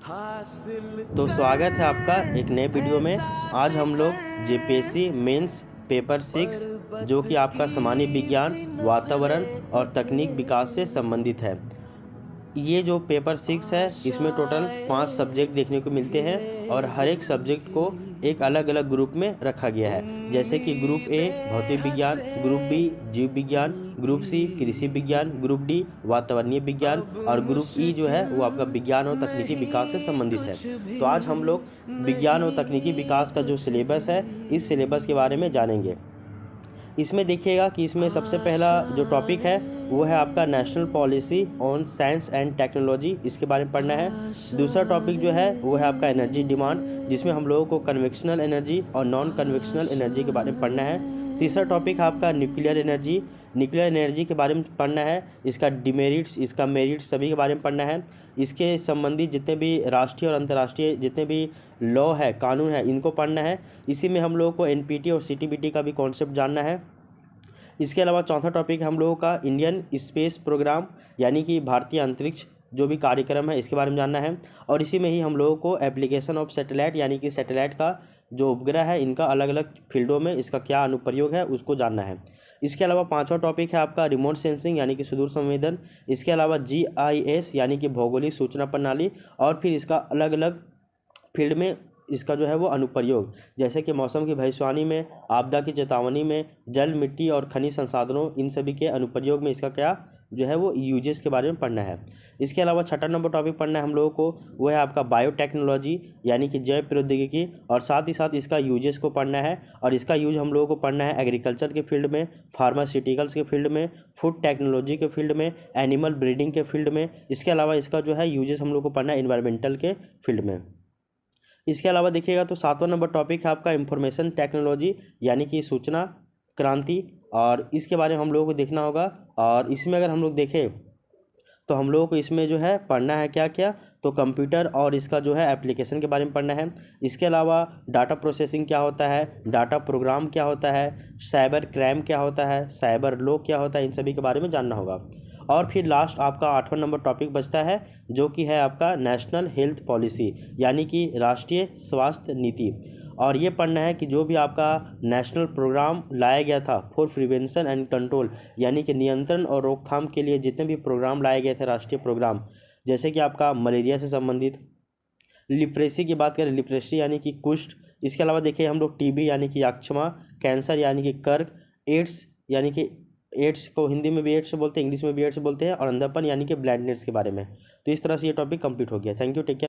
तो स्वागत है आपका एक नए वीडियो में। आज हम लोग जेपीएससी मेंस पेपर 6 जो कि आपका सामान्य विज्ञान, वातावरण और तकनीक विकास से संबंधित है। ये जो पेपर 6 है इसमें टोटल 5 सब्जेक्ट देखने को मिलते हैं और हर एक सब्जेक्ट को एक अलग अलग ग्रुप में रखा गया है। जैसे कि ग्रुप ए भौतिक विज्ञान, ग्रुप बी जीव विज्ञान, ग्रुप सी कृषि विज्ञान, ग्रुप डी वातावरणीय विज्ञान और ग्रुप ई जो है वो आपका विज्ञान और तकनीकी विकास से संबंधित है। तो आज हम लोग विज्ञान और तकनीकी विकास का जो सिलेबस है इस सिलेबस के बारे में जानेंगे। इसमें देखिएगा कि इसमें सबसे पहला जो टॉपिक है वो है आपका national policy on science and technology, इसके बारे में पढ़ना है। दूसरा टॉपिक जो है वो है आपका एनर्जी डिमांड, जिसमें हम लोगों को कन्वेक्शनल एनर्जी और नॉन कन्वेक्शनल एनर्जी के बारे में पढ़ना है। तीसरा टॉपिक है आपका न्यूक्लियर एनर्जी, न्यूक्लियर एनर्जी के बारे में पढ़ना है। इसका डिमेरिट्स, इसका मेरिट्स सभी के बारे में पढ़ना है। इसके संबंधित जितने भी राष्ट्रीय और अंतर्राष्ट्रीय जितने भी लॉ है, कानून है, इनको पढ़ना है। इसी में हम लोगों को एनपीटी और सीटीबीटी का भी कॉन्सेप्ट जानना है। इसके अलावा चौथा टॉपिक हम लोगों का इंडियन स्पेस प्रोग्राम यानी कि भारतीय अंतरिक्ष जो भी कार्यक्रम है इसके बारे में जानना है। और इसी में ही हम लोगों को एप्लीकेशन ऑफ सैटेलाइट यानी कि सैटेलाइट का जो उपग्रह है इनका अलग अलग फील्डों में इसका क्या अनुप्रयोग है उसको जानना है। इसके अलावा पांचवा टॉपिक है आपका रिमोट सेंसिंग यानी कि सुदूर संवेदन। इसके अलावा जीआईएस यानी कि भौगोलिक सूचना प्रणाली और फिर इसका अलग अलग फील्ड में इसका जो है वो अनुप्रयोग, जैसे कि मौसम की भविष्यवाणी में, आपदा की चेतावनी में, जल मिट्टी और खनिज संसाधनों इन सभी के अनुप्रयोग में इसका क्या जो है वो यूजेस के बारे में पढ़ना है। इसके अलावा छठा नंबर टॉपिक पढ़ना है हम लोगों को वो है आपका बायोटेक्नोलॉजी यानी कि जैव प्रौद्योगिकी, और साथ ही साथ इसका यूजेस को पढ़ना है। और इसका यूज हम लोगों को पढ़ना है एग्रीकल्चर के फील्ड में, फार्मास्यूटिकल्स के फील्ड में, फूड टेक्नोलॉजी के फील्ड में, एनिमल ब्रीडिंग के फील्ड में। इसके अलावा इसका जो है यूजेस हम लोग को पढ़ना है इन्वायरमेंटल के फील्ड में। इसके अलावा देखिएगा तो सातवां नंबर टॉपिक है आपका इंफॉर्मेशन टेक्नोलॉजी यानी कि सूचना क्रांति, और इसके बारे में हम लोगों को देखना होगा। और इसमें अगर हम लोग देखें तो हम लोगों को इसमें जो है पढ़ना है क्या क्या, तो कंप्यूटर और इसका जो है एप्लीकेशन के बारे में पढ़ना है। इसके अलावा डाटा प्रोसेसिंग क्या होता है, डाटा प्रोग्राम क्या होता है, साइबर क्राइम क्या होता है, साइबर लॉ क्या होता है, इन सभी के बारे में जानना होगा। और फिर लास्ट आपका आठवां नंबर टॉपिक बचता है जो कि है आपका नेशनल हेल्थ पॉलिसी यानी कि राष्ट्रीय स्वास्थ्य नीति। और ये पढ़ना है कि जो भी आपका नेशनल प्रोग्राम लाया गया था फॉर प्रिवेंशन एंड कंट्रोल यानी कि नियंत्रण और रोकथाम के लिए जितने भी प्रोग्राम लाए गए थे राष्ट्रीय प्रोग्राम, जैसे कि आपका मलेरिया से संबंधित, लिप्रेसी की बात करें लिप्रेसी यानी कि कुष्ठ। इसके अलावा देखिए हम लोग टीबी यानी कि यक्ष्मा, कैंसर यानी कि कर्क, एड्स यानी कि एड्स को हिंदी में भी एड्स बोलते हैं, इंग्लिश में भी एड्स बोलते हैं, और अंधापन यानी कि ब्लाइंडनेस के बारे में। तो इस तरह से ये टॉपिक कंप्लीट हो गया। Thank you, take care.